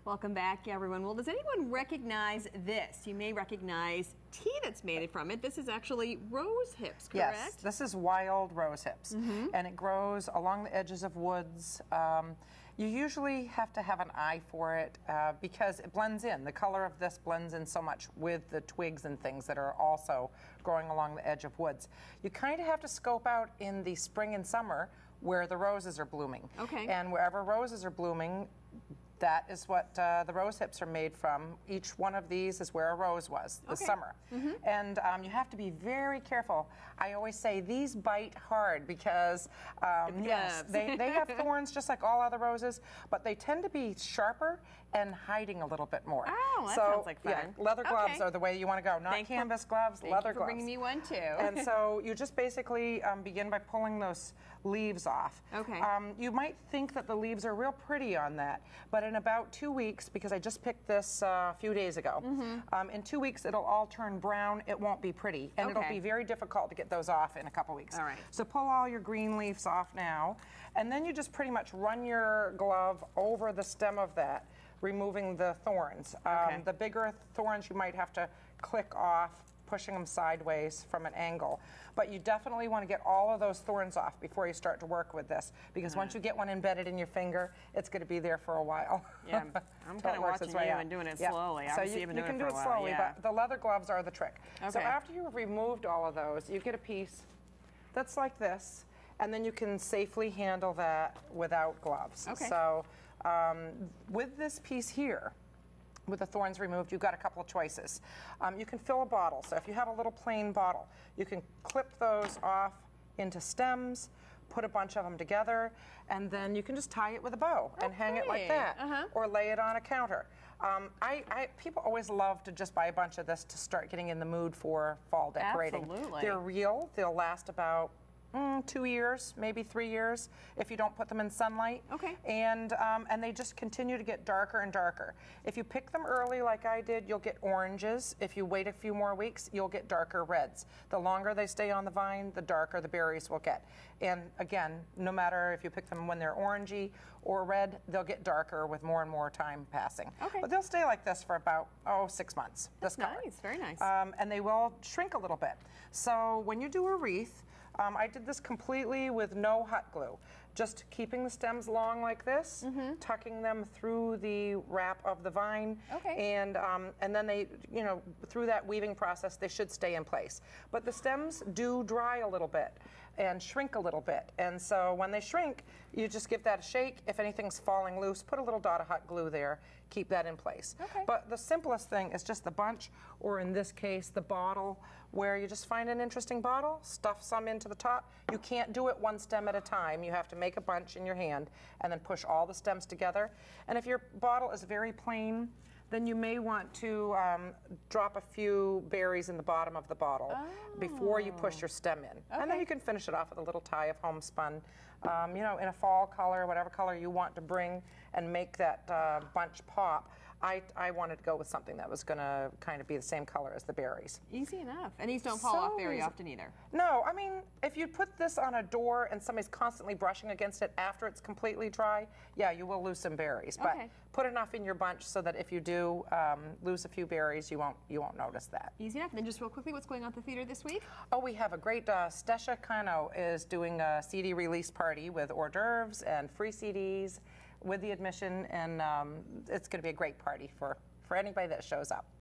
Welcome back, everyone. Well, does anyone recognize this? You may recognize tea that's made from it. This is actually rose hips, correct? Yes, this is wild rose hips, and it grows along the edges of woods. You usually have to have an eye for it because it blends in. The color of this blends in so much with the twigs and things that are also growing along the edge of woods. You kind of have to scope out in the spring and summer where the roses are blooming. Okay. And wherever roses are blooming, that is what the rose hips are made from. Each one of these is where a rose was this summer. And you have to be very careful. I always say these bite hard because, yes, they have thorns just like all other roses, but they tend to be sharper and hiding a little bit more. Oh, that sounds like fun. Yeah, leather gloves are the way you want to go. Not canvas gloves, leather gloves. Thank you for bringing me one, too. And so you just basically begin by pulling those leaves off. Okay. You might think that the leaves are real pretty on that, but in about 2 weeks, because I just picked this a few days ago, in 2 weeks it'll all turn brown. It won't be pretty, and it'll be very difficult to get those off in a couple weeks. All right. So pull all your green leaves off now, and then you just pretty much run your glove over the stem of that, removing the thorns. The bigger thorns you might have to click off, pushing them sideways from an angle. But you definitely want to get all of those thorns off before you start to work with this, because once you get one embedded in your finger, it's going to be there for a while. Yeah, I'm kind of watching you and doing it slowly. So you can do it slowly, but the leather gloves are the trick. So after you've removed all of those, you get a piece that's like this, and then you can safely handle that without gloves. So with this piece here, with the thorns removed, you've got a couple of choices. You can fill a bottle. So if you have a little plain bottle, you can clip those off into stems, put a bunch of them together, and then you can just tie it with a bow and hang it like that, or lay it on a counter. People always love to just buy a bunch of this to start getting in the mood for fall decorating. Absolutely. They're real. They'll last about 2 years, maybe 3 years, if you don't put them in sunlight. And they just continue to get darker and darker. If you pick them early like I did, you'll get oranges. If you wait a few more weeks, you'll get darker reds. The longer they stay on the vine, the darker the berries will get. And again, no matter if you pick them when they're orangey or red, they'll get darker with more and more time passing. But they'll stay like this for about, 6 months. That's nice, very nice. And they will shrink a little bit. So when you do a wreath, I did this completely with no hot glue, just keeping the stems long like this, tucking them through the wrap of the vine, and then they, through that weaving process, they should stay in place. But the stems do dry a little bit and shrink a little bit, and so when they shrink, you just give that a shake. If anything's falling loose, put a little dot of hot glue there, keep that in place. But the simplest thing is just the bunch, or in this case, the bottle, where you just find an interesting bottle, stuff some into the top. You can't do it one stem at a time. You have to make a bunch in your hand and then push all the stems together. And if your bottle is very plain, then you may want to drop a few berries in the bottom of the bottle before you push your stem in. And then you can finish it off with a little tie of homespun, in a fall color, whatever color you want to bring and make that bunch pop. I wanted to go with something that was going to kind of be the same color as the berries. Easy enough. And these don't fall off very often either. No, I mean, if you put this on a door and somebody's constantly brushing against it after it's completely dry, yeah, you will lose some berries. But put enough in your bunch so that if you do lose a few berries, you won't notice that. Easy enough. And then just real quickly, what's going on at the theater this week? Oh, we have a great, Stesha Kano is doing a CD release party with hors d'oeuvres and free CDs with the admission, and it's going to be a great party for anybody that shows up.